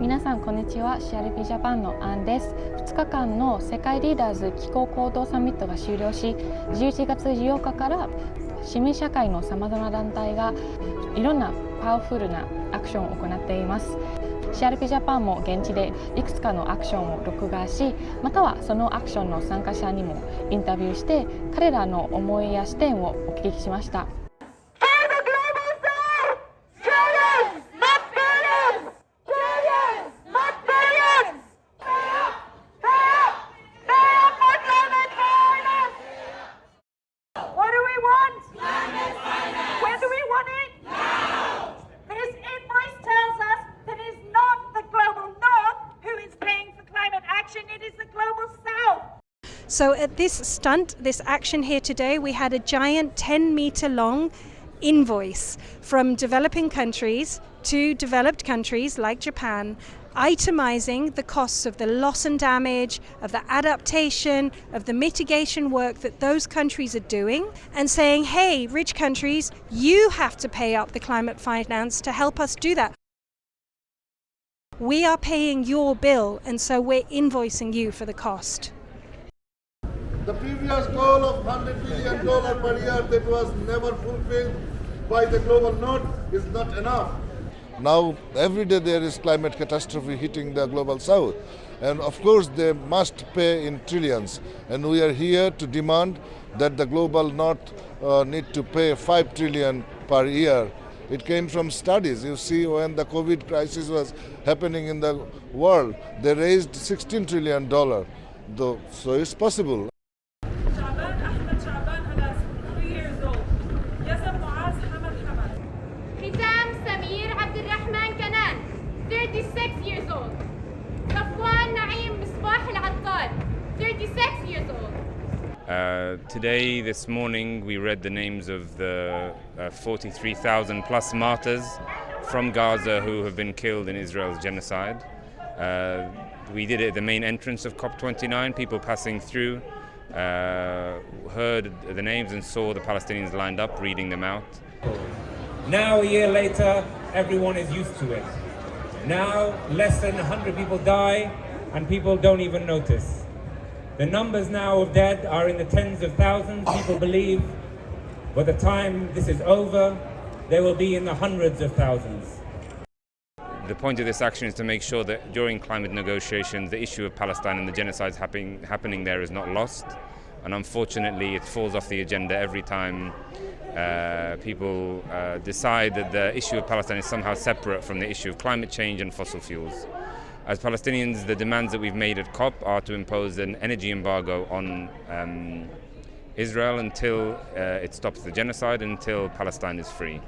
皆さんこんにちは。 CRP ジャパンのアンです。2日間の世界リーダーズ気候行動サミットが終了し、11月14日から市民社会のさまざまな団体がいろんなパワフルなアクションを行っています。 CRP ジャパンも現地でいくつかのアクションを録画し、またはそのアクションの参加者にもインタビューして彼らの思いや視点をお聞きしました。So at this stunt, this action here today, we had a giant 10-meter long invoice from developing countries to developed countries like Japan, itemizing the costs of the loss and damage, of the adaptation, of the mitigation work that those countries are doing, and saying, hey, rich countries, you have to pay up the climate finance to help us do that. We are paying your bill, and so we're invoicing you for the cost. The previous goal of $100 billion per year that was never fulfilled by the global north is not enough. Now, every day there is climate catastrophe hitting the global south. And of course, they must pay in trillions. And we are here to demand that the global north need to pay $5 trillion per year. It came from studies. You see, when the COVID crisis was happening in the world, they raised $16 trillion. So it's possible. Today, this morning, we read the names of the 43,000 plus martyrs from Gaza who have been killed in Israel's genocide. We did it at the main entrance of COP29. People passing through heard the names and saw the Palestinians lined up, reading them out. Now, a year later, everyone is used to it. Now, less than 100 people die, and people don't even notice. The numbers now of dead are in the tens of thousands. People believe by the time this is over, they will be in the hundreds of thousands. The point of this action is to make sure that during climate negotiations, the issue of Palestine and the genocides happening there is not lost. And unfortunately, it falls off the agenda every time people decide that the issue of Palestine is somehow separate from the issue of climate change and fossil fuels. As Palestinians, the demands that we've made at COP are to impose an energy embargo on Israel until it stops the genocide, until Palestine is free.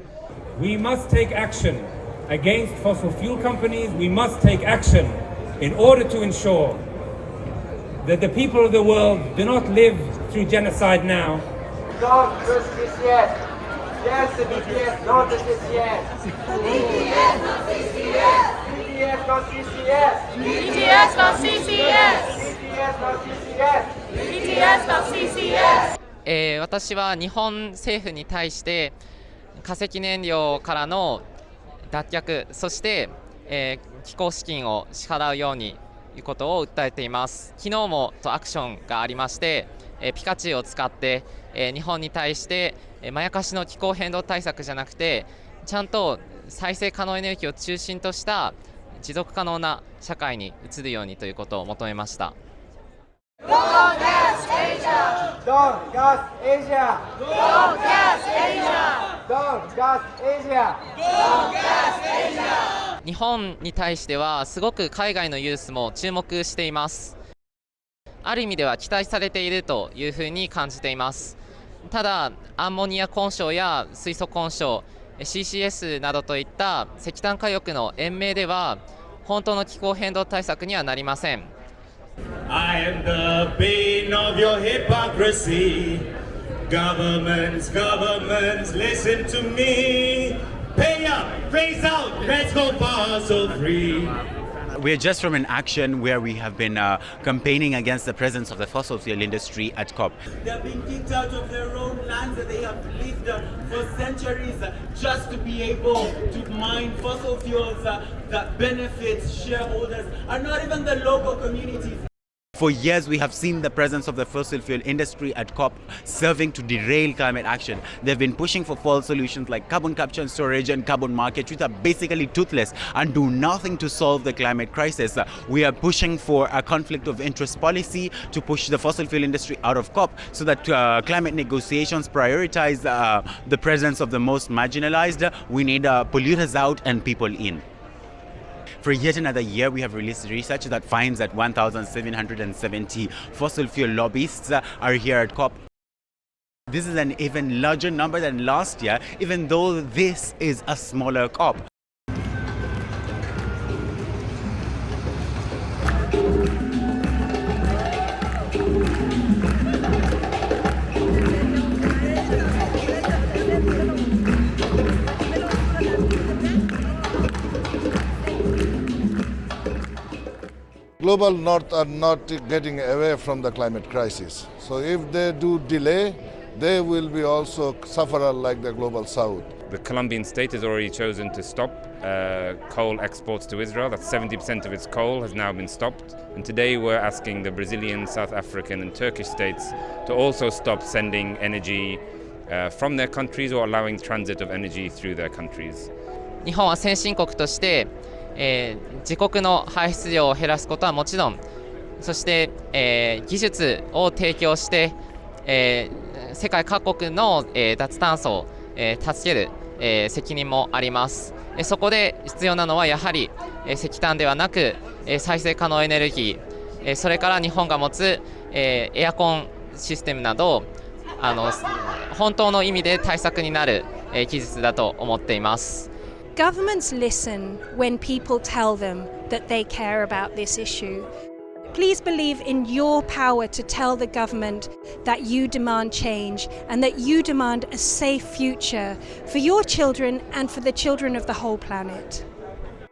We must take action against fossil fuel companies. We must take action in order to ensure that the people of the world do not live through genocide now. Don't trust CCS. Yes to BTS, no to CCS. BTS, no CCS. BTS, no CCS. BTS, no CCS. BTS, no CCS. BTS, no CCS. 私は日本政府に対して化石燃料からの脱却、そして、気候資金を支払うようにということを訴えています。昨日もアクションがありまして、ピカチュウを使って、日本に対してまやかしの気候変動対策じゃなくて、ちゃんと再生可能エネルギーを中心とした持続可能な社会に移るようにということを求めました。Don't gas Asia! Don't gas Asia! Don't gas Asia! Don't gas Asia! Don't gas Asia! 日本に対してはすごく海外のユースも注目しています。ある意味では期待されているというふうに感じています。ただ、アンモニア混焼や水素混焼、CCS などといった石炭火力の延命では本当の気候変動対策にはなりません。I am the bane of your hypocrisy. Governments, listen to me. Pay up, phase out, let's go fossil free. We're just from an action where we have been campaigning against the presence of the fossil fuel industry at COP. They're being kicked out of their own lands that they have lived for centuries just to be able to mine fossil fuels that benefit shareholders and not even the local communities. For years, we have seen the presence of the fossil fuel industry at COP serving to derail climate action. They've been pushing for false solutions like carbon capture and storage and carbon markets, which are basically toothless and do nothing to solve the climate crisis. We are pushing for a conflict of interest policy to push the fossil fuel industry out of COP so that climate negotiations prioritize the presence of the most marginalized. We need polluters out and people in. For yet another year, we have released research that finds that 1,770 fossil fuel lobbyists are here at COP. This is an even larger number than last year, even though this is a smaller COP. Global North are not getting away from the climate crisis. So if they do delay, they will be also sufferer like the Global South. The Colombian state has already chosen to stop coal exports to Israel. That's 70% of its coal has now been stopped. And today we're asking the Brazilian, South African and Turkish states to also stop sending energy from their countries or allowing transit of energy through their countries. 日本は先進国として自国の排出量を減らすことはもちろん、そして、技術を提供して、世界各国の、脱炭素を、助ける、責任もあります。そこで必要なのはやはり、石炭ではなく、再生可能エネルギー、それから日本が持つ、エアコンシステムなど本当の意味で対策になる、技術だと思っています。Governments listen when people tell them that they care about this issue. Please believe in your power to tell the government that you demand change and that you demand a safe future for your children and for the children of the whole planet.